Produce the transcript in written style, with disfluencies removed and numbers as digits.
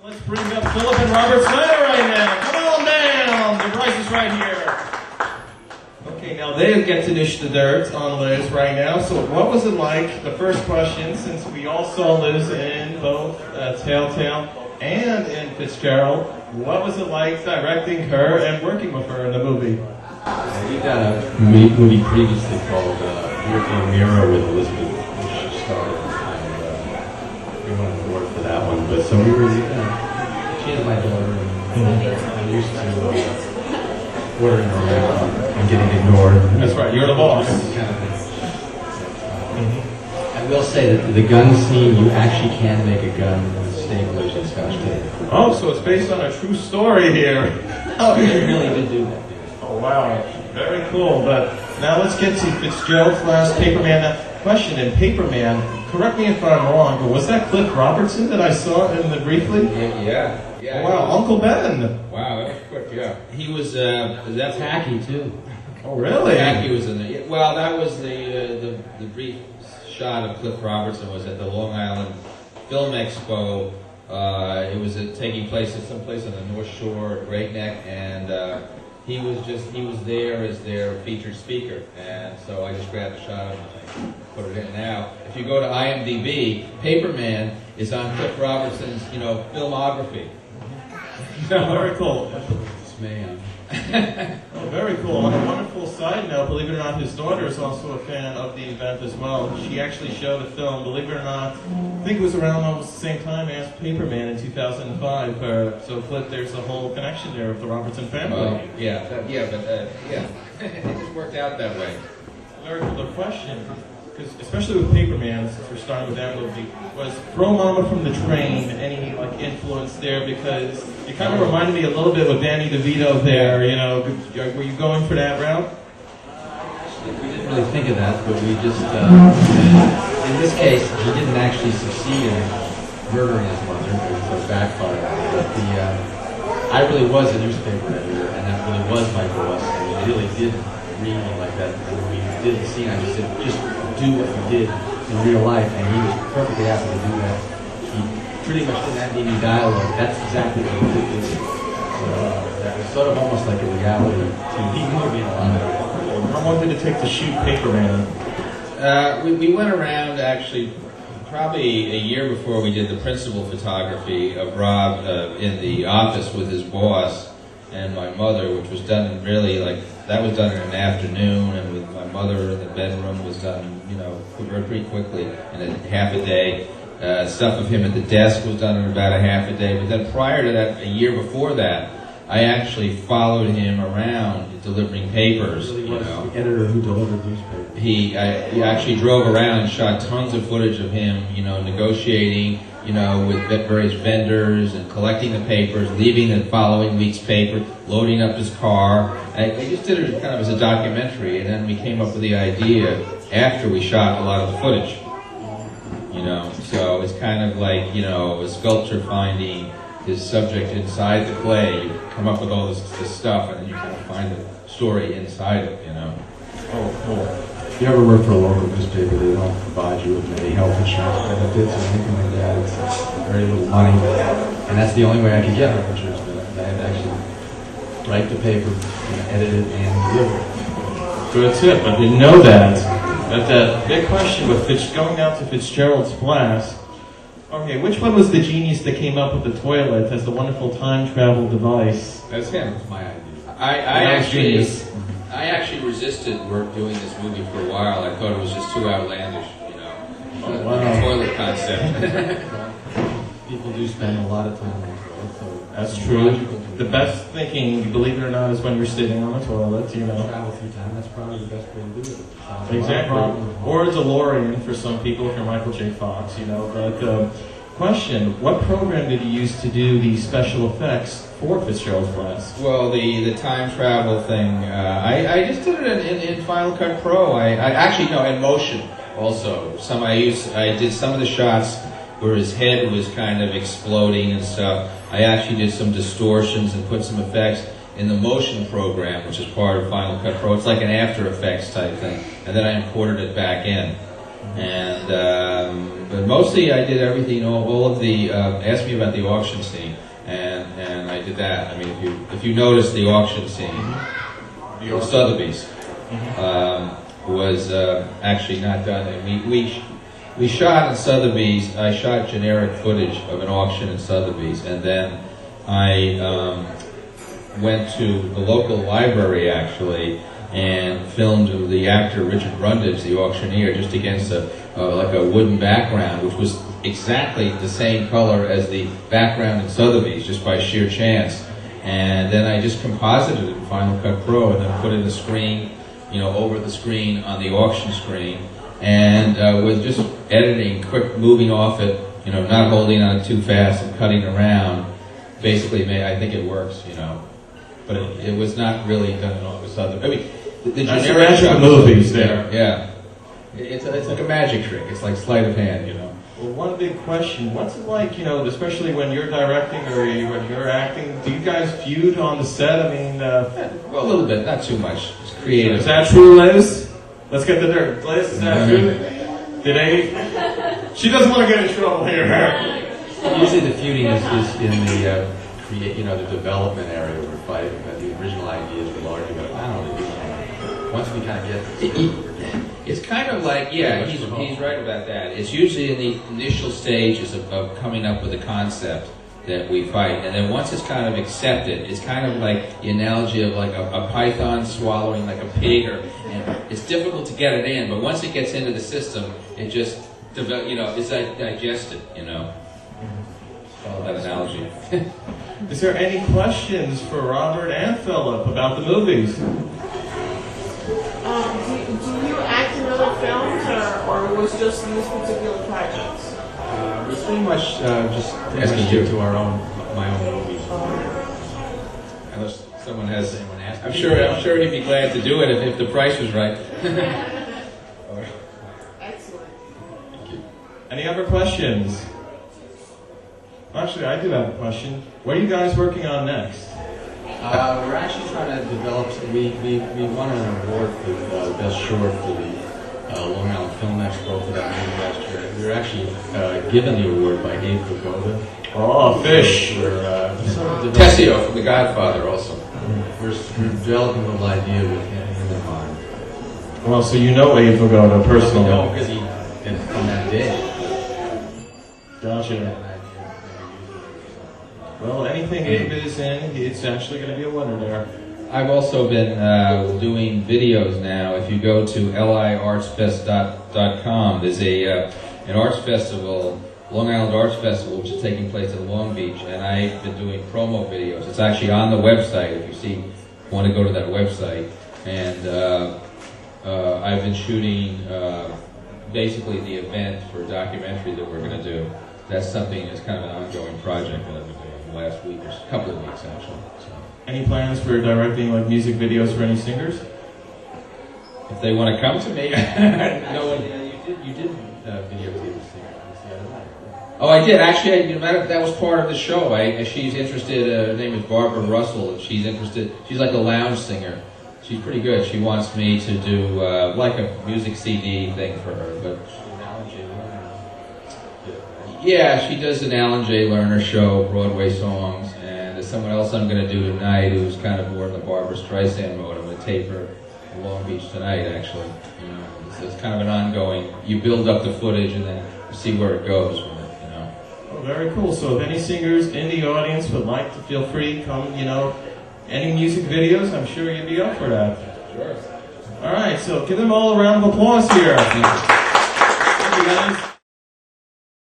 Let's bring up Philip and Robert Snyder right now. Come on down. The price is right here. Okay, now they get to dish the dirt on Liz right now. So what was it like, the first question, since we all saw Liz in both Telltale and in Fitzgerald, what was it like directing her and working with her in the movie? We've done a movie previously called Rearview Mirror with Elizabeth, which starred, and we went on board for that one. But so we were, she is my daughter, and I'm used to ordering her around and getting ignored. That's right, you're the boss. Kind of thing. I will say that the gun scene, you actually can make a gun with staplers and scotch tape. Oh, so it's based on a true story here. Oh, they really did do that. Oh, wow. Very cool. But now let's get to Fitzgerald's last Paperman question. In Paperman, correct me if I'm wrong, but was that Cliff Robertson that I saw in the briefly? Yeah. Oh, wow, Uncle Ben. Wow, that was quick, yeah. He was, That's hacky, too. Oh, really? Hacky was in there. Well, that was the brief shot of Cliff Robertson was at the Long Island Film Expo. It was taking place at some place on the North Shore at Great Neck, and he was there as their featured speaker, and so I just grabbed a shot of him and put it in. Now, if you go to IMDb, Paperman is on Cliff Robertson's, filmography. Very cool. It's man. Oh, very cool. On a wonderful side note, believe it or not, his daughter is also a fan of the event as well. She actually showed a film, believe it or not, I think it was around almost the same time as Paperman in 2005. So, Cliff, there's a whole connection there with the Robertson family. It just worked out that way. Very cool. The question, because especially with Paperman, since we're starting with that movie, was Throw Mama from the Train any influence there? Because you kind of reminded me a little bit with Danny DeVito there. Were you going for that route? We didn't really think of that, but we just, in this case, he didn't actually succeed in murdering his mother, so it backfired. But I really was a newspaper editor, and that really was my boss, and he really did read me like that. And when we did the scene, I just said, just do what you did in real life, and he was perfectly happy to do that. He pretty much didn't have any dialogue. That's exactly what he did. So that was sort of almost like a reality TV movie in a lot of ways. How long did it take to shoot Paperman? We went around actually probably a year before we did the principal photography of Rob in the office with his boss and my mother, which was done really that was done in an afternoon, and with my mother in the bedroom was done, pretty quickly in a half a day. Stuff of him at the desk was done in about a half a day. But then prior to that, a year before that, I actually followed him around delivering papers. He was the editor who delivered newspapers. He actually drove around and shot tons of footage of him, negotiating, with various vendors and collecting the papers, leaving the following week's paper, loading up his car. And we just did it kind of as a documentary, and then we came up with the idea after we shot a lot of the footage. So it's kind of like, a sculptor finding his subject inside the clay. You come up with all this stuff, and then you kind of find the story inside it, Oh, cool. If you ever work for a local newspaper, they don't provide you with any health insurance benefits or anything like that. It's very little money. And that's the only way I could get health insurance benefits. I had to actually write the paper, edit it, and deliver it. Good tip. I didn't know that. But the big question with going out to Fitzgerald's blast, okay, which one was the genius that came up with the toilet as the wonderful time travel device? That's him. That's my idea. I actually resisted doing this movie for a while. I thought it was just too outlandish, Oh, the wow. toilet concept. People do spend a lot of time on the toilet, so That's it's true. logical to The me. best thinking, believe it or not, is when you're sitting on the toilet, Travel through time, that's probably the best way to do it. Exactly. Or a DeLorean for some people if you're Michael J. Fox, But question, what program did you use to do the special effects for Fitzgerald's blast? Well, the time travel thing, I just did it in Final Cut Pro. In Motion also. I did some of the shots where his head was kind of exploding and stuff. I actually did some distortions and put some effects in the Motion program, which is part of Final Cut Pro. It's like an After Effects type thing. And then I imported it back in. And but mostly I did everything, all of the asked me about the auction scene, and I did that. I mean, if you notice the auction scene, the Sotheby's was actually not done. And we shot in Sotheby's. I shot generic footage of an auction in Sotheby's, and then I went to the local library actually and filmed the actor Richard Brundage, the auctioneer, just against like a wooden background, which was exactly the same color as the background in Sotheby's, just by sheer chance. And then I just composited it in Final Cut Pro, and then put in the screen, over the screen on the auction screen, and with just editing, quick moving off it, not holding on it too fast and cutting around, basically I think it works, But it was not really done in all this other. I mean, the generic shot of movies there. Yeah, it's like a magic trick. It's like sleight of hand, Well, one big question: what's it like, especially when you're directing or when you're acting? Do you guys feud on the set? I mean, well, a little bit, not too much. It's creative. Is that true, Liz? Let's get the dirt. Liz, is that true? Did Amy? She doesn't want to get in trouble here. Usually the feuding is in the the development area where we're fighting, but the original ideas were larger. But I don't know. Once we kind of get It's kind of like, he's right about that. It's usually in the initial stages of coming up with a concept that we fight, and then once it's kind of accepted, it's kind of like the analogy of like a python swallowing like a pig, and it's difficult to get it in, but once it gets into the system, it just it's like digested, Follow that analogy. Is there any questions for Robert and Philip about the movies? Do you act in other films, or was just these particular projects? we pretty much just Asking you. to my own movies. Unless someone has, I'm sure he'd be glad to do it if the price was right. Excellent. Any other questions? Actually, I do have a question. What are you guys working on next? We're actually trying to develop. We won an award for best short for the Long Island Film Expo for that movie last year. We were actually given the award by Abe Vigoda. Oh, fish. We're Tessio from The Godfather also. We're developing a little idea with him in mind. Well, so you know Abe Vigoda personally. No, because he from that day. Gotcha. Well, anything Abe is in, it's actually going to be a winner there. I've also been doing videos now. If you go to liartsfest.com, there's an arts festival, Long Island Arts Festival, which is taking place in Long Beach, and I've been doing promo videos. It's actually on the website if you want to go to that website. And I've been shooting basically the event for a documentary that we're going to do. That's something that's kind of an ongoing project that I've been doing the last week or a couple of weeks actually. So. Any plans for directing like music videos for any singers? If they want to come to me, no one. You did videotape the singer. Oh, I did actually. That was part of the show. She's interested. Her name is Barbara Russell, and she's interested. She's like a lounge singer. She's pretty good. She wants me to do like a music CD thing for her, but. Yeah, she does an Alan J. Lerner show, Broadway songs, and there's someone else I'm going to do tonight who's kind of more in the Barbara Streisand mode. I'm going to tape her in Long Beach tonight, actually. It's kind of an ongoing. You build up the footage and then see where it goes with it. Oh, very cool. So if any singers in the audience would like to, feel free, come. Any music videos, I'm sure you'd be up for that. Sure. All right, so give them all a round of applause here. Thank you, guys.